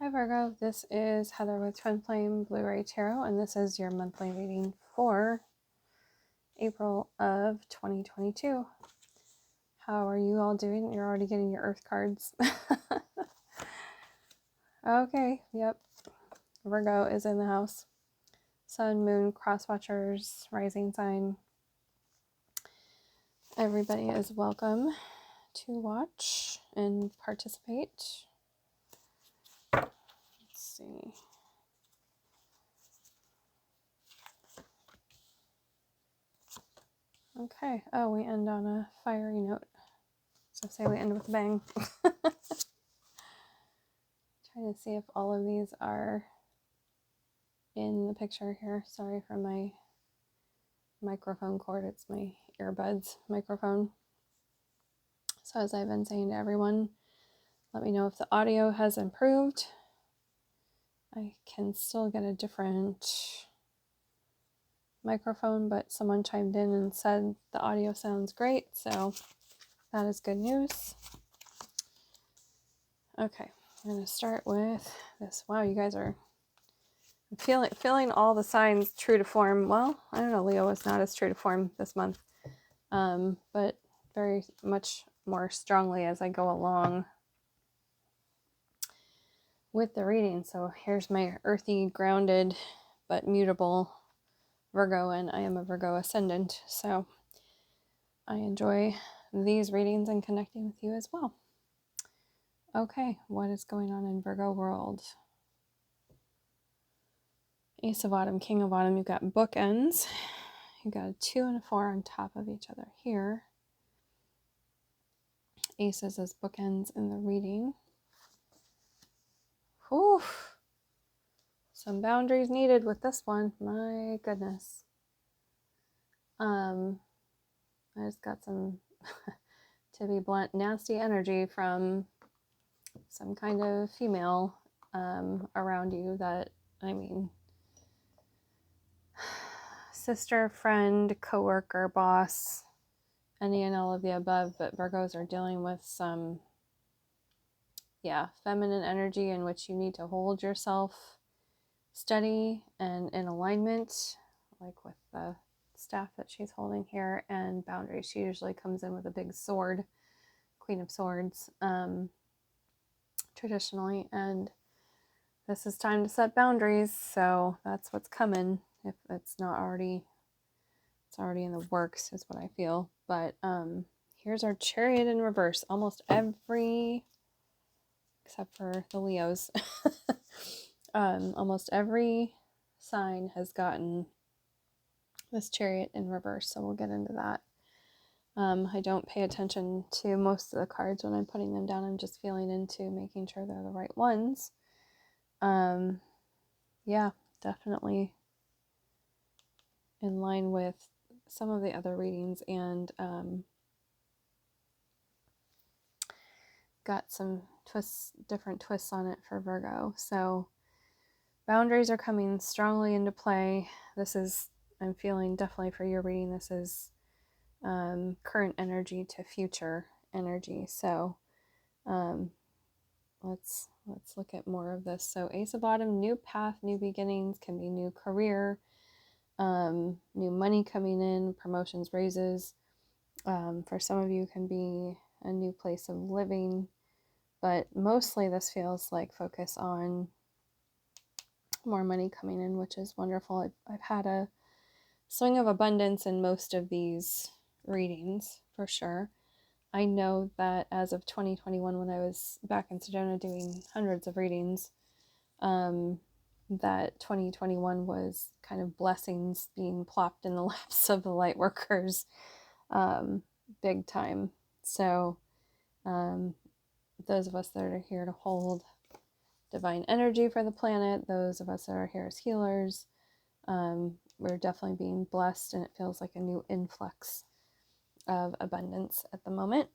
Hi Virgo, this is Heather with Twin Flame Blu-ray Tarot, and this is your monthly reading for April of 2022. How are you all doing? You're already getting your earth cards. Okay, yep. Virgo is in the house. Sun, moon, cross watchers, rising sign. Everybody is welcome to watch and participate. Let's see. Okay. Oh, we end on a fiery note. So say we end with a bang. Trying to see if all of these are in the picture here. Sorry for my microphone cord. It's my earbuds microphone. So as I've been saying to everyone, let me know if the audio has improved. I can still get a different microphone, but someone chimed in and said the audio sounds great. So that is good news. Okay, I'm going to start with this. Wow, you guys are feeling all the signs true to form. Well, I don't know, Leo is not as true to form this month, but very much more strongly as I go along with the reading. So here's my earthy, grounded, but mutable Virgo, and I am a Virgo ascendant, so I enjoy these readings and connecting with you as well. Okay, what is going on in Virgo world? Ace of Autumn, King of Autumn, you've got bookends. You've got a 2 and a 4 on top of each other here. Aces as bookends in the reading. Whew. Some boundaries needed with this one. My goodness. I just got some, to be blunt, nasty energy from some kind of female around you that, I mean, sister, friend, coworker, boss, any and all of the above, but Virgos are dealing with some, feminine energy in which you need to hold yourself steady and in alignment, like with the staff that she's holding here, and boundaries. She usually comes in with a big sword, Queen of Swords, traditionally, and this is time to set boundaries, so that's what's coming. If it's not already, it's already in the works is what I feel. But here's our Chariot in reverse. Almost every, except for the Leos, almost every sign has gotten this Chariot in reverse, so we'll get into that. I don't pay attention to most of the cards when I'm putting them down. I'm just feeling into making sure they're the right ones. Yeah, definitely in line with some of the other readings, and got some different twists on it for Virgo. So boundaries are coming strongly into play. This is, I'm feeling definitely for your reading, this is current energy to future energy. So let's look at more of this. So Ace of Autumn, new path, new beginnings, can be new career, new money coming in, promotions, raises. For some of you can be a new place of living, but mostly this feels like focus on more money coming in, which is wonderful. I've had a swing of abundance in most of these readings for sure. I know that as of 2021, when I was back in Sedona doing hundreds of readings, that 2021 was kind of blessings being plopped in the laps of the Lightworkers, big time. So those of us that are here to hold divine energy for the planet, those of us that are here as healers, we're definitely being blessed, and it feels like a new influx of abundance at the moment,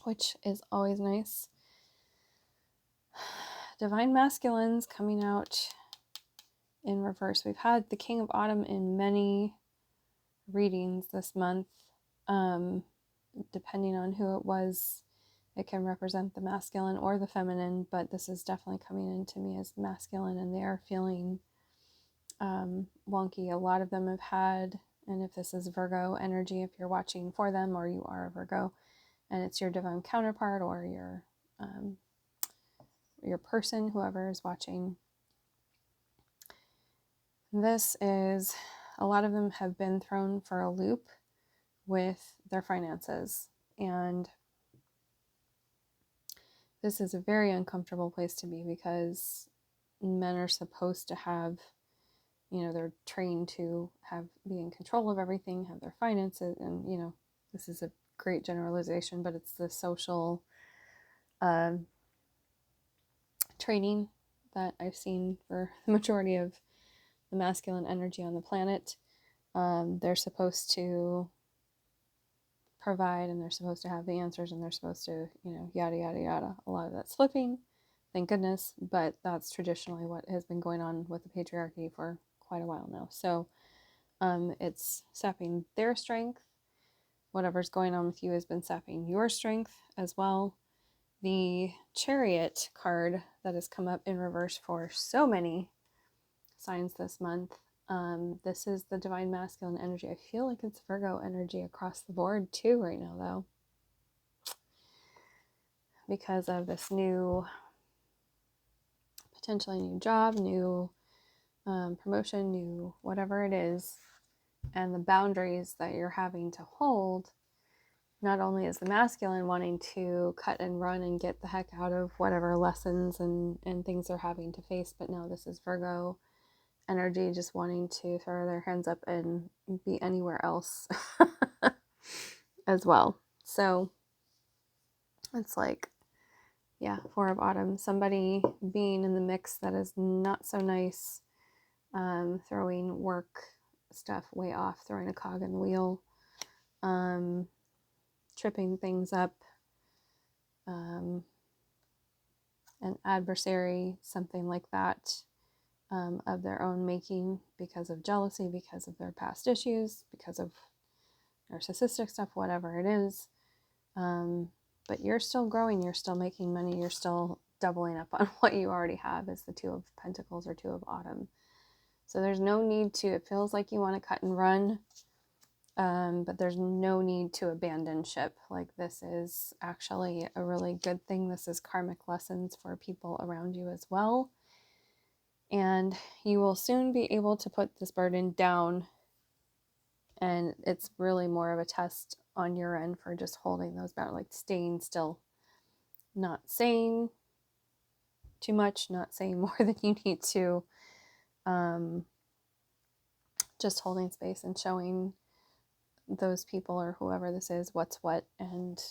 which is always nice. Divine masculines coming out in reverse. We've had the King of Autumn in many readings this month, depending on who it was It can represent the masculine or the feminine, but this is definitely coming into me as masculine, and they are feeling wonky. A lot of them have had, and if this is Virgo energy, if you're watching for them or you are a Virgo and it's your divine counterpart or your person, whoever is watching, this is, a lot of them have been thrown for a loop with their finances, and this is a very uncomfortable place to be because men are supposed to have, they're trained to be in control of everything, have their finances, and this is a great generalization, but it's the social training that I've seen for the majority of the masculine energy on the planet. They're supposed to provide, and they're supposed to have the answers, and they're supposed to, yada, yada, yada. A lot of that's flipping, thank goodness, but that's traditionally what has been going on with the patriarchy for quite a while now. So it's sapping their strength. Whatever's going on with you has been sapping your strength as well. The Chariot card that has come up in reverse for so many signs this month. This is the divine masculine energy. I feel like it's Virgo energy across the board too right now, though, because of this potentially new job, new promotion, new whatever it is, and the boundaries that you're having to hold. Not only is the masculine wanting to cut and run and get the heck out of whatever lessons and things they're having to face, but now this is Virgo energy just wanting to throw their hands up and be anywhere else as well. So it's like, yeah, Four of Autumn, somebody being in the mix that is not so nice, throwing work stuff way off, throwing a cog in the wheel, tripping things up, an adversary, something like that, of their own making because of jealousy, because of their past issues, because of narcissistic stuff, whatever it is. But you're still growing, you're still making money, you're still doubling up on what you already have, as the Two of Pentacles or Two of Autumn. So there's no need to, it feels like you want to cut and run, but there's no need to abandon ship. Like, this is actually a really good thing. This is karmic lessons for people around you as well. And you will soon be able to put this burden down. And it's really more of a test on your end for just holding those boundaries, like staying still, not saying too much, not saying more than you need to, just holding space and showing those people or whoever this is what's what, and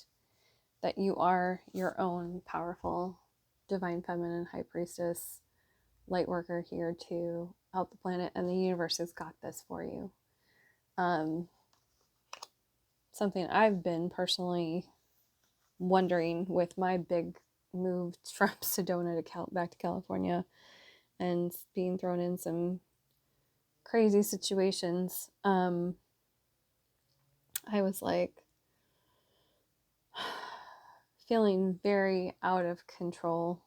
that you are your own powerful divine feminine high priestess light worker here to help the planet, and the universe has got this for you. Something I've been personally wondering with my big move from Sedona to back to California and being thrown in some crazy situations, I was like feeling very out of control,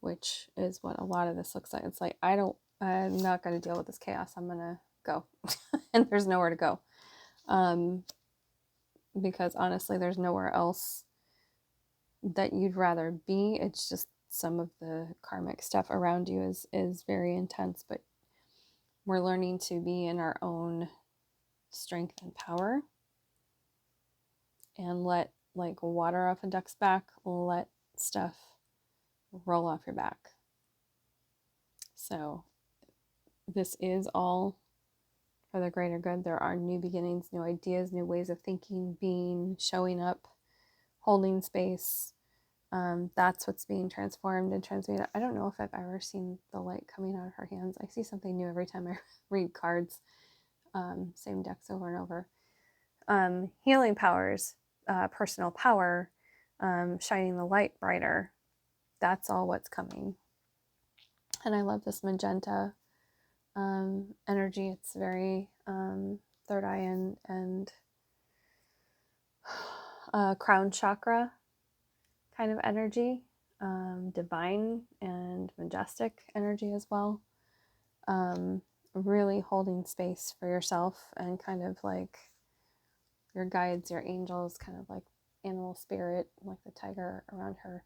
which is what a lot of this looks like. It's like, I'm not going to deal with this chaos. I'm going to go. And there's nowhere to go. Because honestly, there's nowhere else that you'd rather be. It's just some of the karmic stuff around you is very intense, but we're learning to be in our own strength and power and let, like water off a duck's back, let stuff roll off your back. So this is all for the greater good. There are new beginnings, new ideas, new ways of thinking, being, showing up, holding space. That's what's being transformed and transmuted. I don't know if I've ever seen the light coming out of her hands. I see something new every time I read cards. Same decks over and over. Healing powers, personal power, shining the light brighter. That's all what's coming. And I love this magenta energy. It's very third eye and crown chakra kind of energy, divine and majestic energy as well. Really holding space for yourself and kind of like your guides, your angels, kind of like animal spirit, like the tiger around her.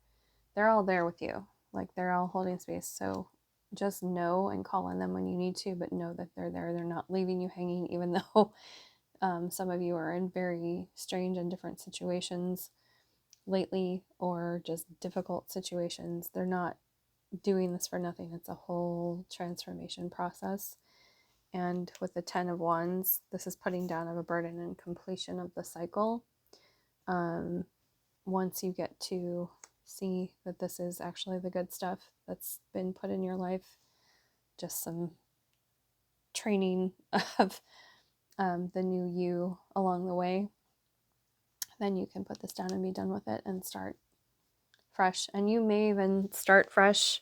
They're all there with you. Like they're all holding space. So just know and call on them when you need to, but know that they're there. They're not leaving you hanging, even though some of you are in very strange and different situations lately, or just difficult situations. They're not doing this for nothing. It's a whole transformation process. And with the 10 of Wands, this is putting down of a burden and completion of the cycle. Once you get to see that this is actually the good stuff that's been put in your life, just some training of the new you along the way, then you can put this down and be done with it and start fresh. And you may even start fresh,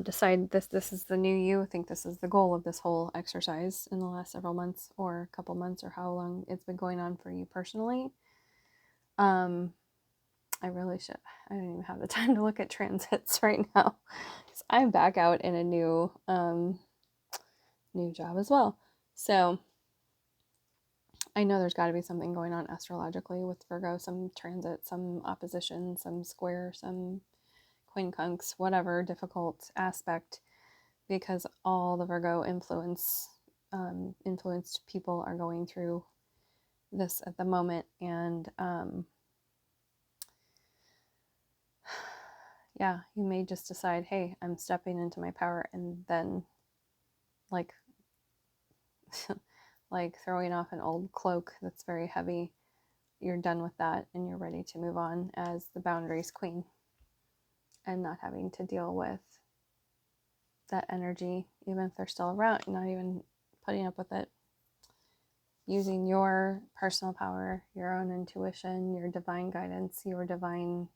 decide this is the new you. I think this is the goal of this whole exercise in the last several months or a couple months, or how long it's been going on for you personally. I really should. I don't even have the time to look at transits right now, because I'm back out in a new job as well. So I know there's got to be something going on astrologically with Virgo, some transit, some opposition, some square, some quincunx, whatever difficult aspect, because all the Virgo influenced people are going through this at the moment. And yeah, you may just decide, hey, I'm stepping into my power, and then like like throwing off an old cloak that's very heavy, you're done with that and you're ready to move on as the boundaries queen, and not having to deal with that energy, even if they're still around, not even putting up with it. Using your personal power, your own intuition, your divine guidance, your divine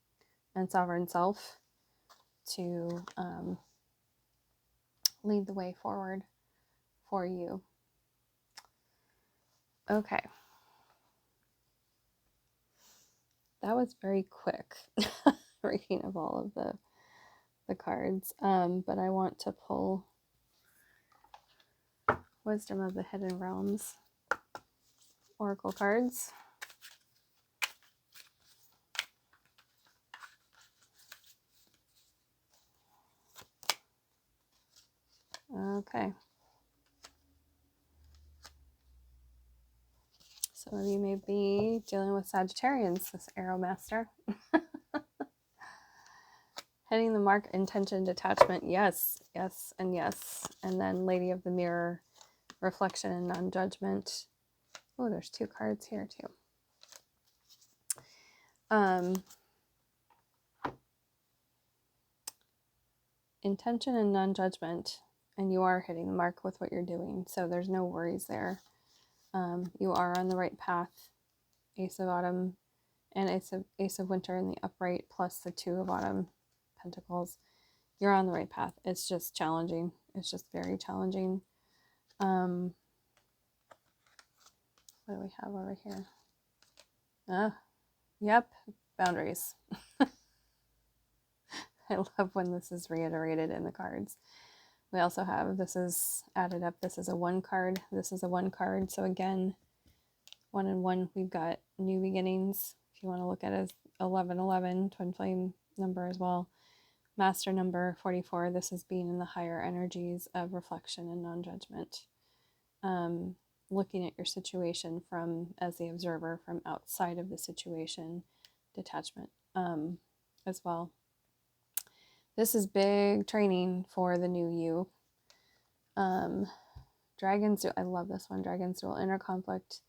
and sovereign self to lead the way forward for you. Okay. That was very quick reading of all of the cards. But I want to pull Wisdom of the Hidden Realms Oracle cards. Okay. Some of you may be dealing with Sagittarians, this Arrow Master. Hitting the mark, intention, detachment, yes, yes, and yes. And then Lady of the Mirror, reflection and non-judgment. Oh, there's 2 cards here too. Intention and non-judgment, and you are hitting the mark with what you're doing, so there's no worries there. You are on the right path. Ace of Autumn and Ace of Winter in the upright, plus the 2 of Autumn Pentacles. You're on the right path. It's just challenging. It's just very challenging. What do we have over here? Yep, boundaries. I love when this is reiterated in the cards. We also have, this is added up, this is a 1 card, this is a 1 card. So again, 1 and 1, we've got new beginnings. If you want to look at it as 1111, twin flame number as well. Master number 44, this is being in the higher energies of reflection and non-judgment. Looking at your situation from, as the observer, from outside of the situation, detachment as well. This is big training for the new you. Dragons, I love this one. Dragons dual inner conflict,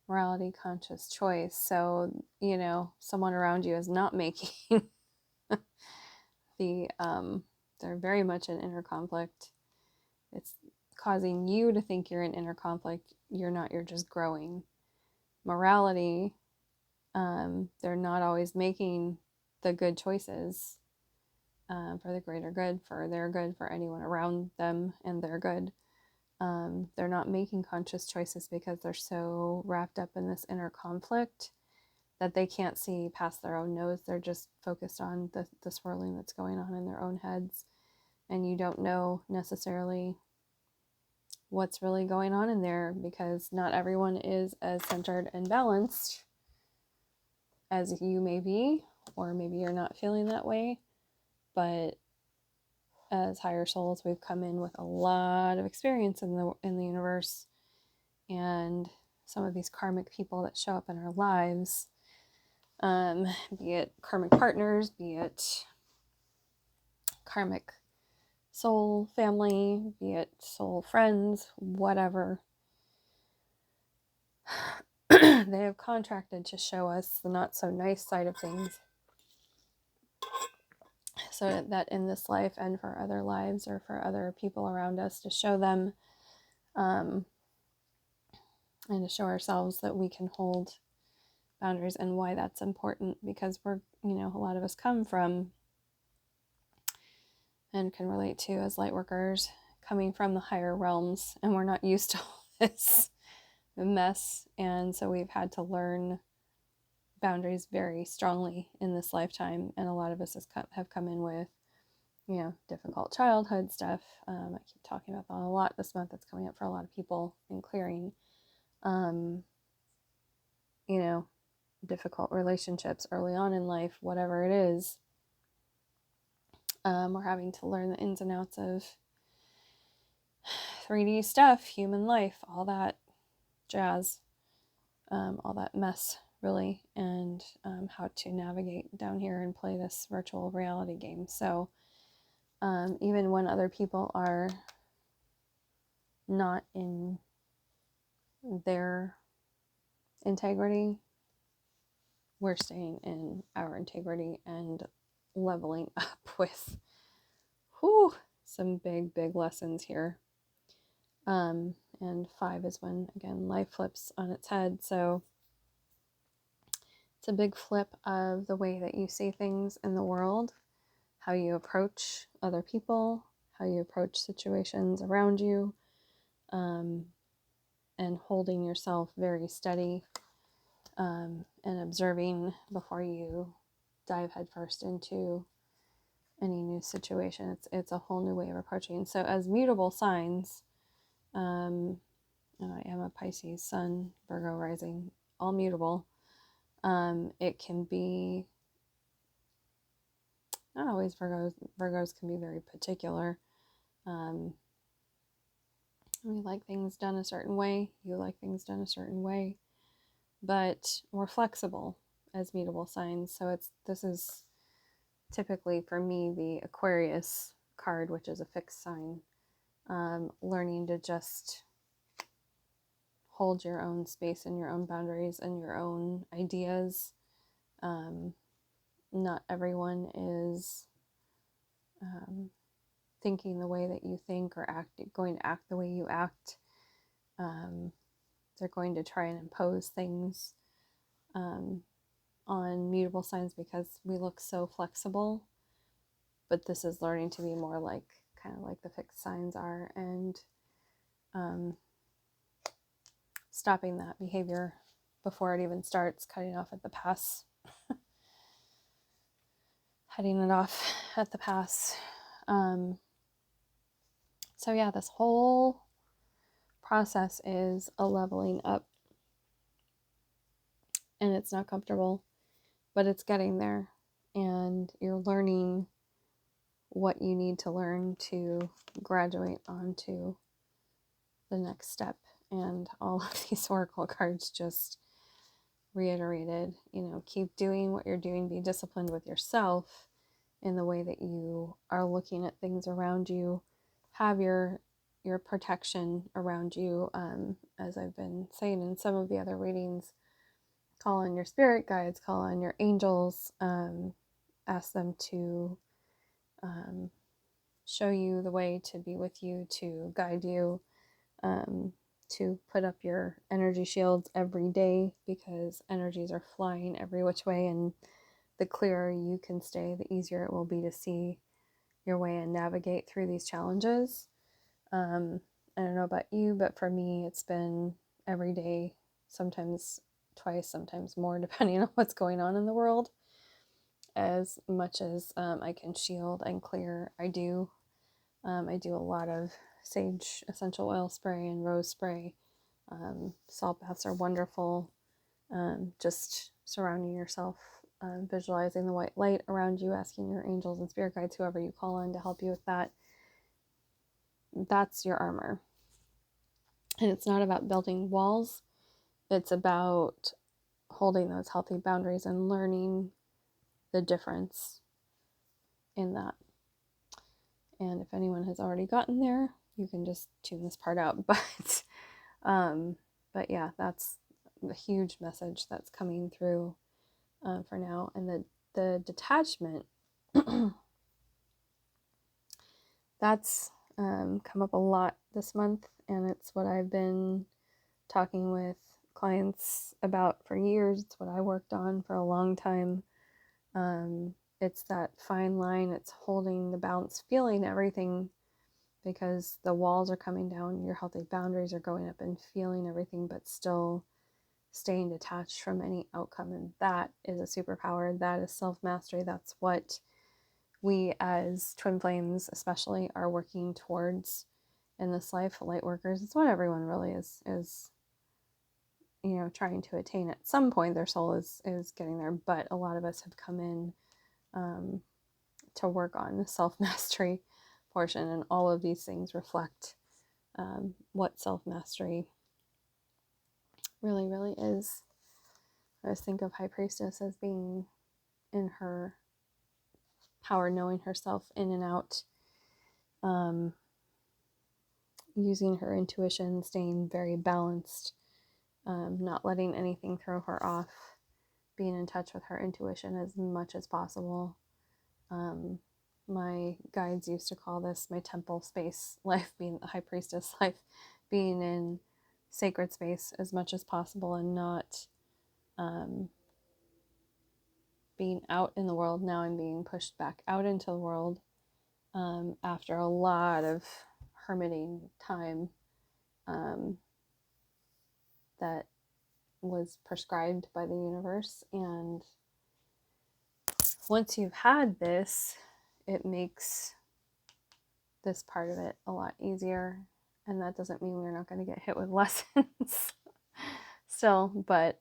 morality, conscious choice. So, you know, someone around you is not making they're very much in inner conflict. It's causing you to think you're in inner conflict. You're not, you're just growing. Morality, they're not always making the good choices for the greater good, for their good, for anyone around them and their good. They're not making conscious choices because they're so wrapped up in this inner conflict that they can't see past their own nose. They're just focused on the swirling that's going on in their own heads. And you don't know necessarily what's really going on in there, because not everyone is as centered and balanced as you may be, or maybe you're not feeling that way. But as higher souls, we've come in with a lot of experience in the universe, and some of these karmic people that show up in our lives, be it karmic partners, be it karmic soul family, be it soul friends, whatever, they have contracted to show us the not so nice side of things, so that in this life and for other lives or for other people around us, to show them and to show ourselves that we can hold boundaries, and why that's important, because we're, a lot of us come from and can relate to, as light workers, coming from the higher realms, and we're not used to all this mess, and so we've had to learn boundaries very strongly in this lifetime, and a lot of us have come in with difficult childhood stuff. I keep talking about that a lot this month. It's coming up for a lot of people in clearing. Difficult relationships early on in life, whatever it is. We're having to learn the ins and outs of 3D stuff, human life, all that jazz, all that mess, really, and how to navigate down here and play this virtual reality game. So even when other people are not in their integrity, we're staying in our integrity and leveling up with some big lessons here. And 5 is when, again, life flips on its head. So it's a big flip of the way that you see things in the world, how you approach other people, how you approach situations around you, and holding yourself very steady, and observing before you dive headfirst into any new situation. It's a whole new way of approaching. So as mutable signs, and I am a Pisces sun, Virgo rising, all mutable, it can be, not always Virgos can be very particular. We like things done a certain way, you like things done a certain way, but we're flexible as mutable signs. So this is typically for me the Aquarius card, which is a fixed sign. Learning to just hold your own space and your own boundaries and your own ideas. Not everyone is thinking the way that you think, or going to act the way you act. They're going to try and impose things on mutable signs because we look so flexible. But this is learning to be more kind of like the fixed signs are, and stopping that behavior before it even starts, cutting off at the pass, heading it off at the pass. So yeah, this whole process is a leveling up, and it's not comfortable, but it's getting there, and you're learning what you need to learn to graduate onto the next step. And all of these oracle cards just reiterated, keep doing what you're doing, be disciplined with yourself in the way that you are looking at things around you, have your protection around you. As I've been saying in some of the other readings, call on your spirit guides, call on your angels, ask them to show you the way, to be with you, to guide you, to put up your energy shields every day, because energies are flying every which way, and the clearer you can stay, the easier it will be to see your way and navigate through these challenges. I don't know about you, but for me, it's been every day, sometimes twice, sometimes more, depending on what's going on in the world. As much as I can shield and clear, I do. I do a lot of sage essential oil spray and rose spray. Salt baths are wonderful. Just surrounding yourself, visualizing the white light around you, asking your angels and spirit guides, whoever you call on, to help you with that. That's your armor. And it's not about building walls. It's about holding those healthy boundaries and learning the difference in that. And if anyone has already gotten there, you can just tune this part out. But yeah, that's the huge message that's coming through for now. And the detachment, that's come up a lot this month, and it's what I've been talking with clients about for years. It's what I worked on for a long time. It's that fine line. It's holding the balance, feeling everything, because the walls are coming down, your healthy boundaries are going up, and feeling everything, but still staying detached from any outcome. And that is a superpower. That is self-mastery. That's what we as twin flames especially are working towards in this life. Lightworkers, it's what everyone really is trying to attain. At some point their soul is getting there, but a lot of us have come in to work on the self-mastery portion, and all of these things reflect what self-mastery really, really is. I always think of High Priestess as being in her power, knowing herself in and out, using her intuition, staying very balanced, not letting anything throw her off, being in touch with her intuition as much as possible. My guides used to call this my temple space life, being the High Priestess life, being in sacred space as much as possible, and not being out in the world. Now I'm being pushed back out into the world after a lot of hermiting time that was prescribed by the universe. And once you've had this, it makes this part of it a lot easier. And that doesn't mean we're not going to get hit with lessons still, but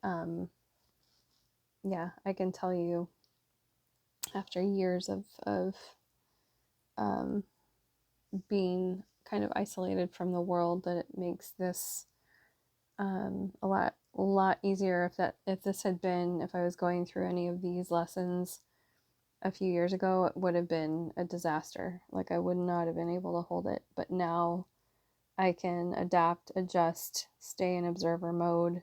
yeah, I can tell you after years of being kind of isolated from the world, that it makes this a lot easier. If I was going through any of these lessons a few years ago, it would have been a disaster. Like, I would not have been able to hold it. But now I can adapt, adjust, stay in observer mode.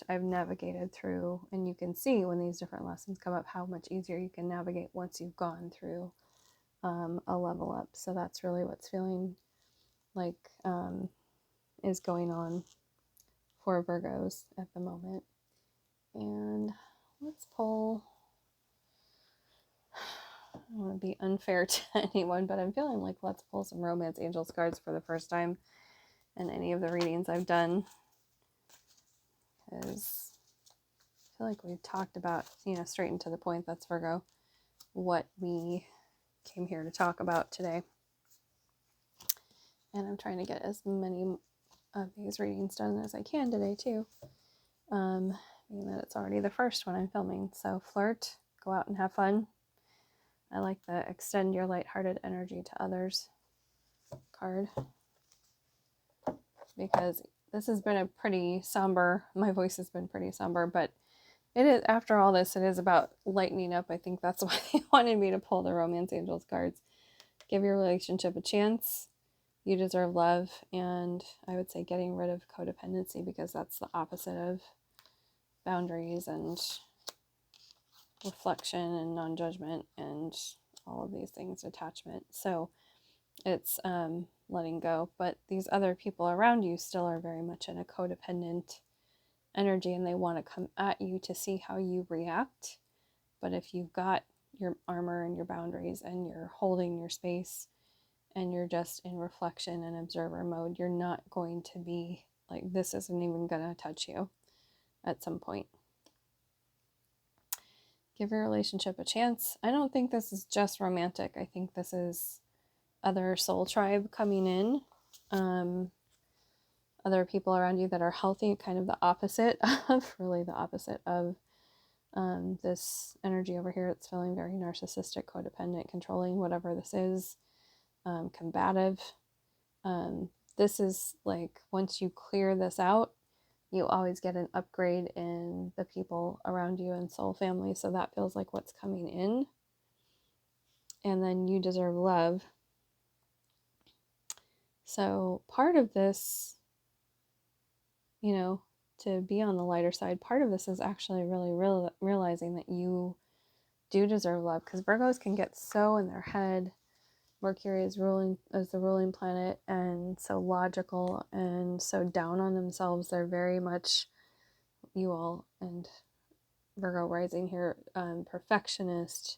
I've navigated through, and you can see when these different lessons come up how much easier you can navigate once you've gone through a level up. So that's really what's feeling like is going on for Virgos at the moment. And let's pull, I don't want to be unfair to anyone, but I'm feeling like let's pull some Romance Angels cards for the first time in any of the readings I've done, because I feel like we've talked about, straight and to the point, that's Virgo, what we came here to talk about today. And I'm trying to get as many of these readings done as I can today too, being that it's already the first one I'm filming. So flirt, go out and have fun. I like the extend your lighthearted energy to others card, because this has been a pretty somber, my voice has been pretty somber, but it is, after all this, it is about lightening up. I think that's why they wanted me to pull the Romance Angels cards. Give your relationship a chance. You deserve love. And I would say getting rid of codependency, because that's the opposite of boundaries and reflection and non-judgment and all of these things, attachment. So it's letting go. But these other people around you still are very much in a codependent energy, and they want to come at you to see how you react. But if you've got your armor and your boundaries, and you're holding your space, and you're just in reflection and observer mode, you're not going to be like this isn't even gonna touch you at some point. Give your relationship a chance. I don't think this is just romantic. I think this is other soul tribe coming in. Other people around you that are healthy, kind of the opposite of, really the opposite of this energy over here. It's feeling very narcissistic, codependent, controlling, whatever this is, combative. This is like, once you clear this out, you always get an upgrade in the people around you and soul family. So that feels like what's coming in. And then you deserve love. So part of this, you know, to be on the lighter side, part of this is actually really realizing that you do deserve love, because Virgos can get so in their head. Mercury is ruling as the ruling planet, and so logical and so down on themselves. They're very much, you all and Virgo rising here, perfectionist.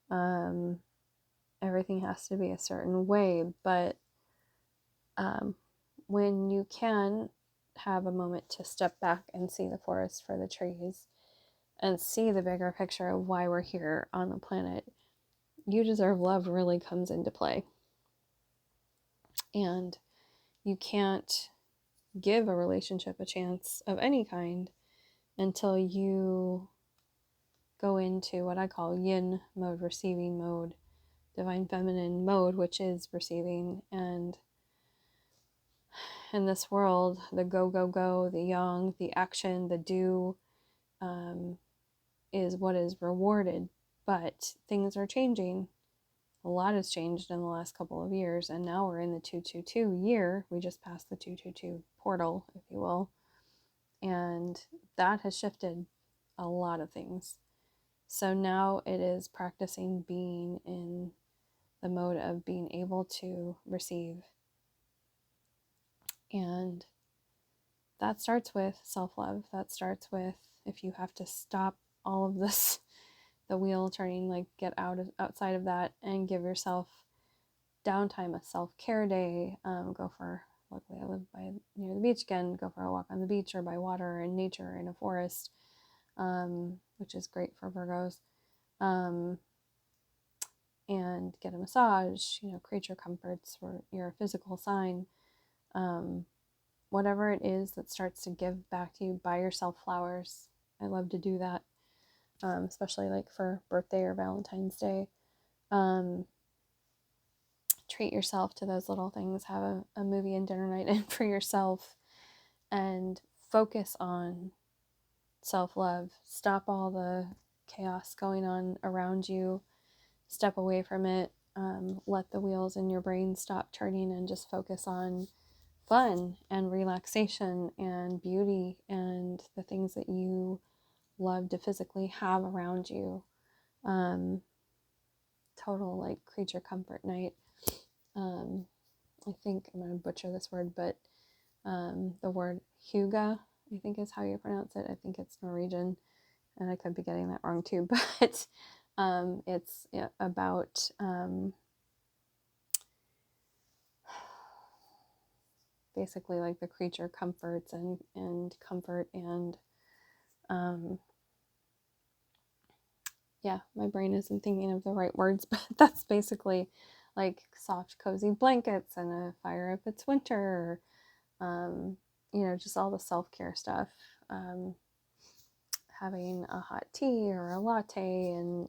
Everything has to be a certain way, but when you can have a moment to step back and see the forest for the trees and see the bigger picture of why we're here on the planet, you deserve love really comes into play. And you can't give a relationship a chance of any kind until you go into what I call yin mode, receiving mode, divine feminine mode, which is receiving. And in this world, the go, go, go, the yang, the action, the do is what is rewarded. But things are changing. A lot has changed in the last couple of years, and now we're in the 222 year. We just passed the 222 portal, if you will. And that has shifted a lot of things. So now it is practicing being in the mode of being able to receive. And that starts with self-love. That starts with, if you have to stop all of this, the wheel turning, like get outside of that and give yourself downtime, a self-care day. Go for, luckily I live near the beach again, go for a walk on the beach or by water in nature in a forest, which is great for Virgos. And get a massage, creature comforts for your physical sign. Whatever it is that starts to give back to you. Buy yourself flowers. I love to do that, especially like for birthday or Valentine's Day. Treat yourself to those little things. Have a movie and dinner night in for yourself, and focus on self-love. Stop all the chaos going on around you. Step away from it. Let the wheels in your brain stop turning and just focus on fun and relaxation and beauty and the things that you love to physically have around you. Total like creature comfort night. I think I'm going to butcher this word, but the word hygge, I think is how you pronounce it. I think it's Norwegian, and I could be getting that wrong too, but it's about basically like the creature comforts and comfort and my brain isn't thinking of the right words, but that's basically like soft cozy blankets and a fire if it's winter, or just all the self-care stuff, having a hot tea or a latte and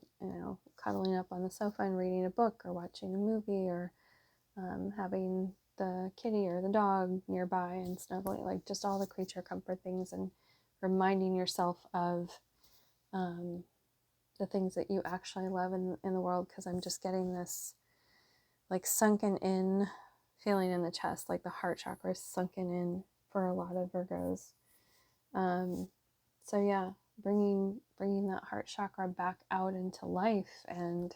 cuddling up on the sofa and reading a book or watching a movie, or having the kitty or the dog nearby and snuggling, like just all the creature comfort things, and reminding yourself of the things that you actually love in the world. Because I'm just getting this like sunken in feeling in the chest, like the heart chakra is sunken in for a lot of Virgos. So yeah, bringing that heart chakra back out into life, and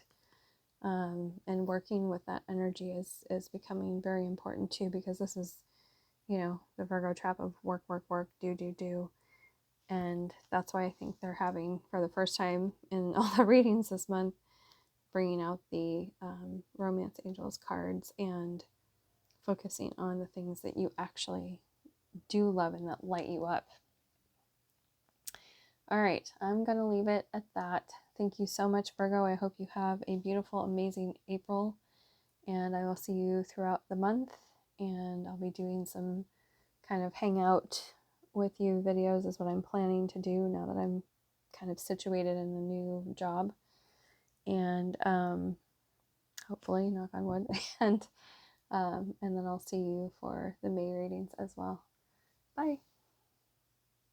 working with that energy is becoming very important too, because this is, the Virgo trap of work, do. And that's why I think they're having, for the first time in all the readings this month, bringing out the romance angels cards and focusing on the things that you actually do love and that light you up. All right, I'm going to leave it at that. Thank you so much, Virgo. I hope you have a beautiful, amazing April, and I will see you throughout the month. And I'll be doing some kind of hangout with you videos is what I'm planning to do now that I'm kind of situated in a new job. And hopefully, knock on wood, and then I'll see you for the May readings as well. Bye.